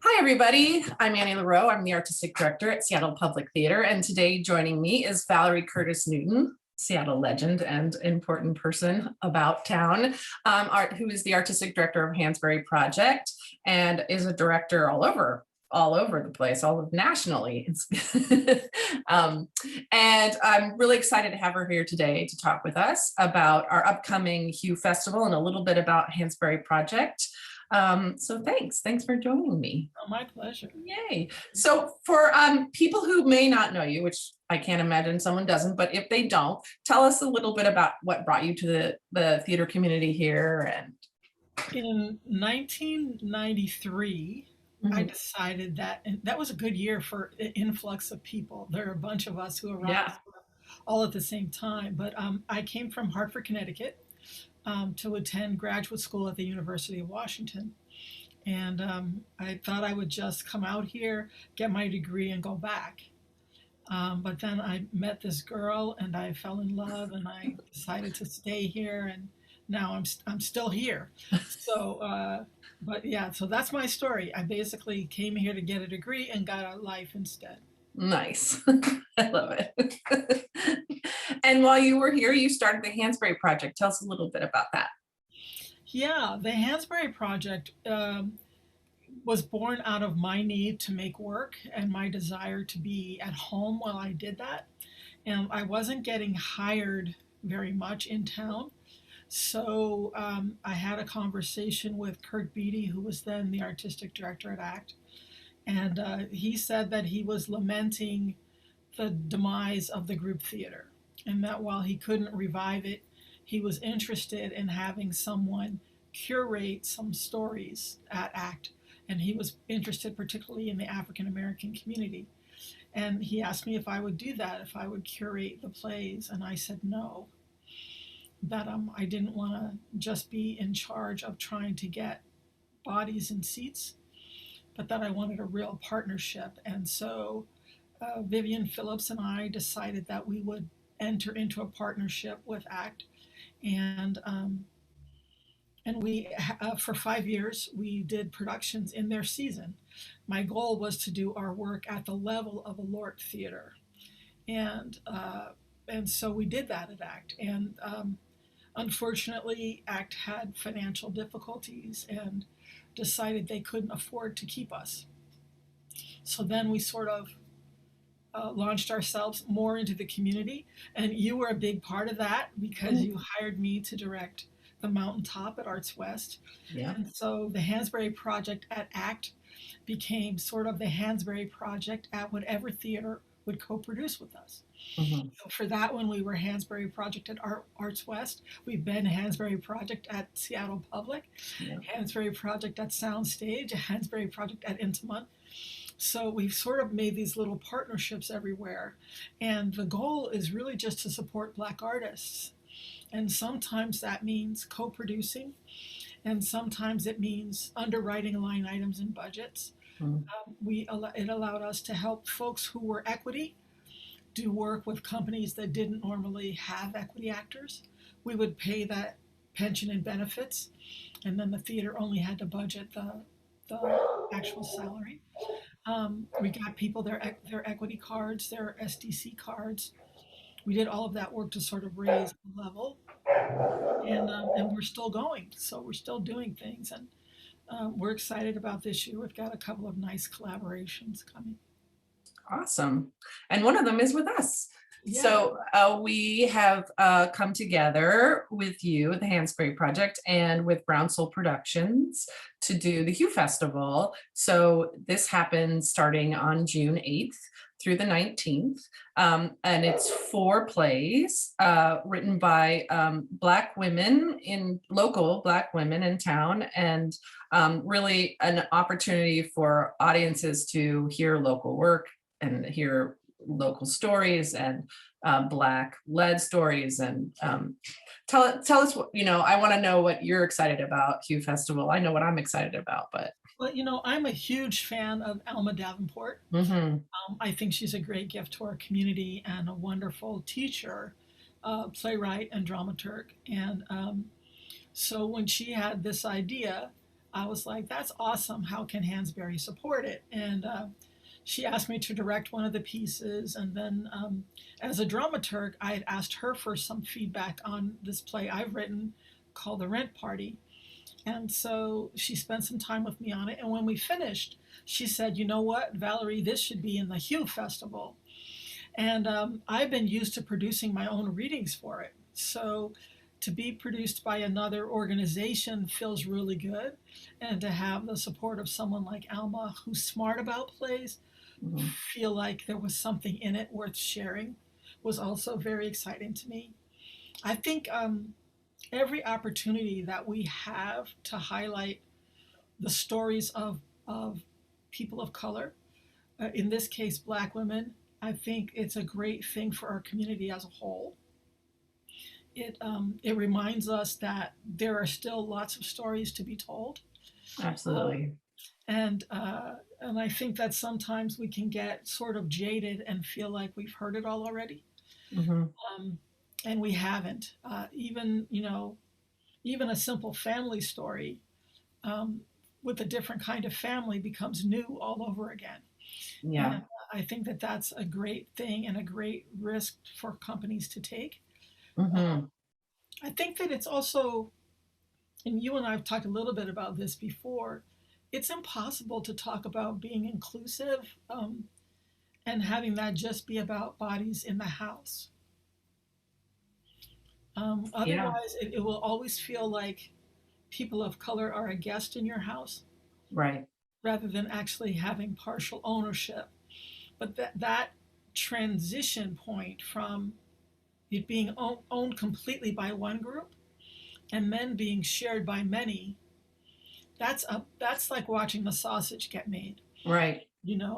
Hi, everybody. I'm Annie Lareau. I'm the Artistic Director at Seattle Public Theater. And today joining me is Valerie Curtis Newton, Seattle legend and important person about town, who is the Artistic Director of Hansberry Project and is a director all over the place, all of nationally. And I'm really excited to have her here today to talk with us about our upcoming Hue Festival and a little bit about Hansberry Project. So thanks for joining me. Oh, my pleasure. Yay. So for people who may not know you, which I can't imagine someone doesn't, but if they don't, tell us a little bit about what brought you to the theater community here. And In 1993, I decided that, and that was a good year for an influx of people. There are a bunch of us who arrived yeah, all at the same time. But I came from Hartford, Connecticut, to attend graduate school at the University of Washington. And I thought I would just come out here, get my degree, and go back. But then I met this girl and I fell in love and I decided to stay here and now I'm still here. So, but yeah, so that's my story. I basically came here to get a degree and got a life instead. nice. I love it. And while you were here, you started the Hansberry Project. Tell us a little bit about that. Yeah, the Hansberry Project was born out of my need to make work and my desire to be at home while I did that. And I wasn't getting hired very much in town. So I had a conversation with Kurt Beatty, who was then the artistic director at ACT. And he said that he was lamenting the demise of the group theater and that while he couldn't revive it, he was interested in having someone curate some stories at ACT. And he was interested particularly in the African American community. And he asked me if I would do that, if I would curate the plays. And I said no, that I didn't want to just be in charge of trying to get bodies and seats, but that I wanted a real partnership. And so Vivian Phillips and I decided that we would enter into a partnership with ACT, and we for 5 years we did productions in their season. My goal was to do our work at the level of a Lort theater, and so we did that at ACT. And unfortunately, ACT had financial difficulties and decided they couldn't afford to keep us. So then we sort of launched ourselves more into the community. And you were a big part of that because you hired me to direct the Mountaintop at Arts West. Yeah. And so the Hansberry Project at ACT became sort of the Hansberry Project at whatever theater would co-produce with us. Mm-hmm. So for that one, we were Hansberry Project at Arts West. We've been Hansberry Project at Seattle Public, Yeah. Hansberry Project at Soundstage, Hansberry Project at Intimate. So we've sort of made these little partnerships everywhere. And the goal is really just to support Black artists. And sometimes that means co-producing, and sometimes it means underwriting line items and budgets. It allowed us to help folks who were equity do work with companies that didn't normally have equity actors. We would pay that pension and benefits, and then the theater only had to budget the actual salary. We got people their equity cards, their SDC cards. We did all of that work to sort of raise the level, and we're still going. So we're still doing things, and we're excited about this year. We've got a couple of nice collaborations coming. Awesome. And one of them is with us. Yeah. So we have come together with you, the Hansberry Project, and with Brown Soul Productions to do the Hue Festival. So this happens starting on June 8th through the 19th. And it's 4 plays written by local Black women in town, and really an opportunity for audiences to hear local work and hear local stories and Black-led stories. And tell us what, I want to know what you're excited about Hue Festival. I know what I'm excited about, but. Well, I'm a huge fan of Alma Davenport. I think she's a great gift to our community and a wonderful teacher, playwright, and dramaturg. And so when she had this idea, I was like, that's awesome. How can Hansberry support it? And she asked me to direct one of the pieces. And then, as a dramaturg, I had asked her for some feedback on this play I've written called The Rent Party. And so she spent some time with me on it. And when we finished, she said, you know what, Valerie, this should be in the Hue Festival. And I've been used to producing my own readings for it. So to be produced by another organization feels really good. And to have the support of someone like Alma, who's smart about plays, Mhm. feel like there was something in it worth sharing, was also very exciting to me. I think every opportunity that we have to highlight the stories of people of color, in this case, Black women, I think it's a great thing for our community as a whole. It reminds us that there are still lots of stories to be told, Absolutely. and I think that sometimes we can get sort of jaded and feel like we've heard it all already, Hmm. um, and we haven't. Even even a simple family story um, with a different kind of family becomes new all over again. Yeah. And I think that that's a great thing and a great risk for companies to take. Hmm. I think that it's also, and you and I have talked a little bit about this before, it's impossible to talk about being inclusive and having that just be about bodies in the house. Yeah. Otherwise, it will always feel like people of color are a guest in your house Right. rather than actually having partial ownership. But that transition point from it being owned completely by one group and then being shared by many, that's like watching the sausage get made, Right.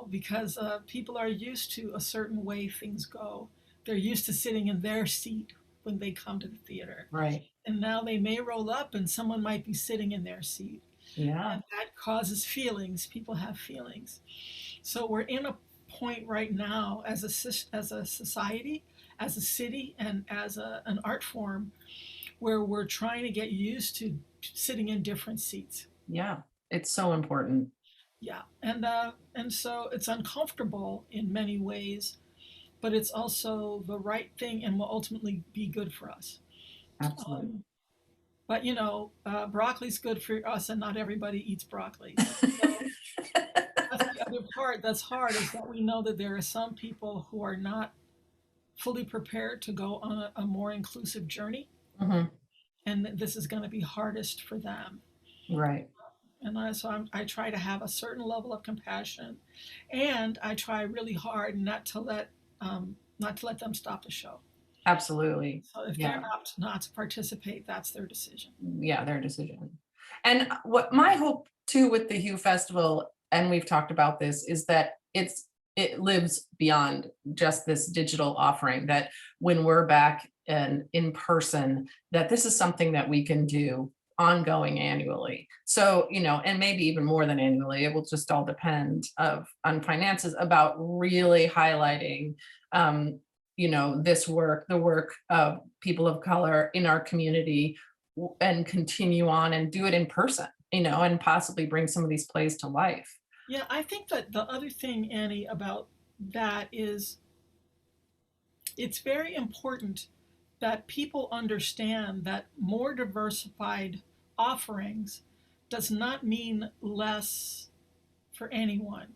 because people are used to a certain way things go. They're used to sitting in their seat when they come to the theater. Right. And now they may roll up and someone might be sitting in their seat. Yeah. And that causes feelings. People have feelings. So we're in a point right now as a society, as a city, and as an art form where we're trying to get used to sitting in different seats. Yeah. It's so important. Yeah, and so it's uncomfortable in many ways, but it's also the right thing and will ultimately be good for us. Absolutely. Um, but broccoli's good for us, and not everybody eats broccoli. So that's the other part that's hard is that we know that there are some people who are not fully prepared to go on a more inclusive journey, Hmm. and this is going to be hardest for them. Right. And I try to have a certain level of compassion, and I try really hard not to let them stop the show. Absolutely. So if they're Yeah. apt not to participate, that's their decision. Yeah, their decision. And what my hope too with the Hue Festival, and we've talked about this, is that it lives beyond just this digital offering, that when we're back and in person, that this is something that we can do ongoing annually. So, and maybe even more than annually, it will just all depend on finances, about really highlighting this work, the work of people of color in our community, and continue on and do it in person, and possibly bring some of these plays to life. Yeah, I think that the other thing, Annie, about that is it's very important that people understand that more diversified offerings does not mean less for anyone,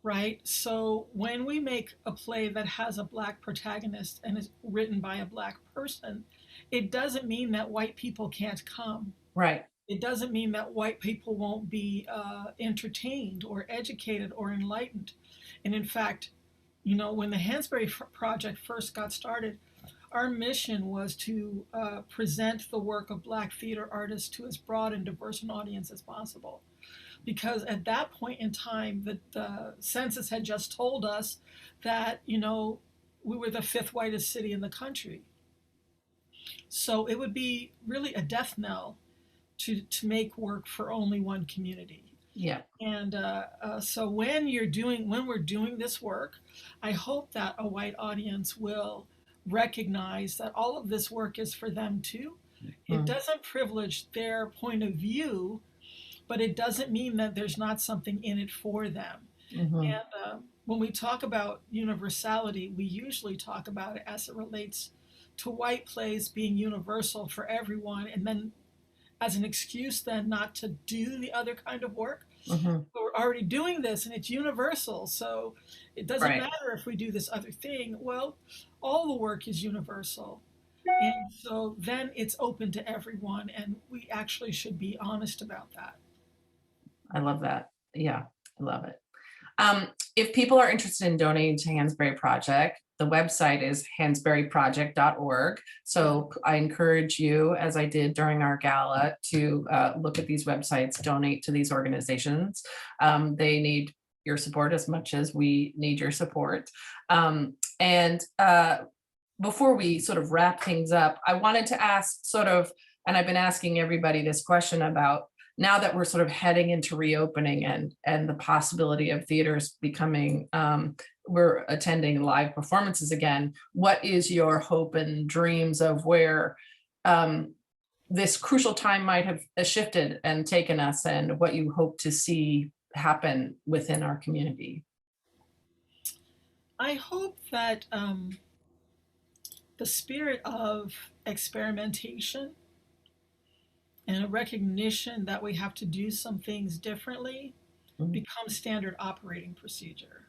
right? So when we make a play that has a Black protagonist and is written by a Black person, it doesn't mean that white people can't come. Right. It doesn't mean that white people won't be entertained or educated or enlightened. And in fact, when the Hansberry Project first got started, our mission was to present the work of Black theater artists to as broad and diverse an audience as possible. Because at that point in time, the census had just told us that, we were the fifth whitest city in the country. So it would be really a death knell to make work for only one community. Yeah. And so when we're doing this work, I hope that a white audience will recognize that all of this work is for them too. It Mm. doesn't privilege their point of view, but it doesn't mean that there's not something in it for them. Mhm. And when we talk about universality, we usually talk about it as it relates to white plays being universal for everyone, and then as an excuse then not to do the other kind of work. Mhm. But we're already doing this and it's universal, so it doesn't Right. matter if we do this other thing. Well, all the work is universal. And so then it's open to everyone, and we actually should be honest about that. I love that. Yeah, I love it. If people are interested in donating to Hansberry Project, the website is hansberryproject.org. So I encourage you, as I did during our gala, to look at these websites, donate to these organizations. They need your support as much as we need your support. And before we sort of wrap things up, I wanted to ask sort of, and I've been asking everybody this question about now that we're sort of heading into reopening and the possibility of theaters becoming we're attending live performances again, what is your hope and dreams of where this crucial time might have shifted and taken us, and what you hope to see happen within our community? I hope that the spirit of experimentation and a recognition that we have to do some things differently Mhm. becomes standard operating procedure.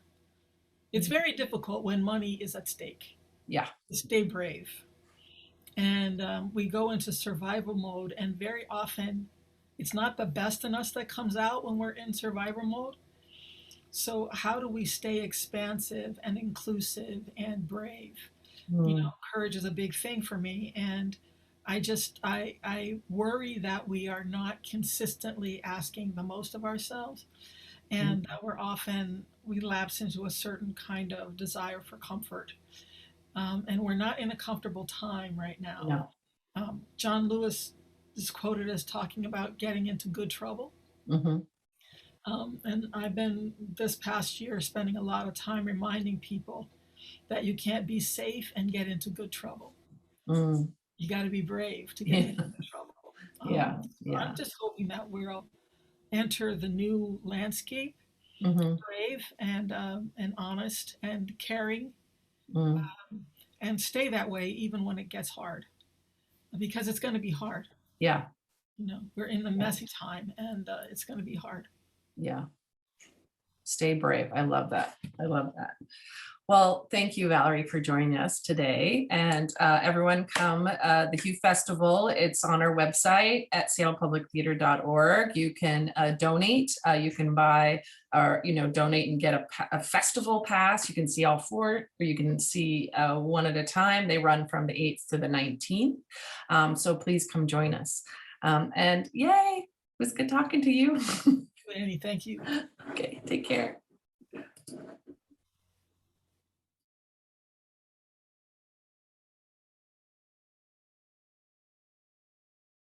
It's very difficult when money is at stake Yeah. to stay brave. And we go into survival mode, and very often it's not the best in us that comes out when we're in survival mode. So, how do we stay expansive and inclusive and brave? You know, Mm. courage is a big thing for me. And I worry that we are not consistently asking the most of ourselves, and that we lapse into a certain kind of desire for comfort. And we're not in a comfortable time right now. No. John Lewis is quoted as talking about getting into good trouble. Hmm. And I've been this past year spending a lot of time reminding people that you can't be safe and get into good trouble. Mm. You got to be brave to get Yeah. into good trouble. Yeah. So I'm Yeah. just hoping that we'll enter the new landscape Hmm. brave and honest and caring, Mm. and stay that way even when it gets hard, because it's going to be hard. Yeah. You know, we're in a Yeah. messy time, and it's going to be hard. Yeah. Stay brave. I love that. I love that. Well, thank you, Valerie, for joining us today. And everyone come, the Hue Festival, it's on our website at seattlepublictheater.org. You can donate, you can buy or, donate and get a festival pass. You can see all four, or you can see one at a time. They run from the 8th to the 19th. So please come join us. And yay, it was good talking to you. Annie, thank you. Okay, take care.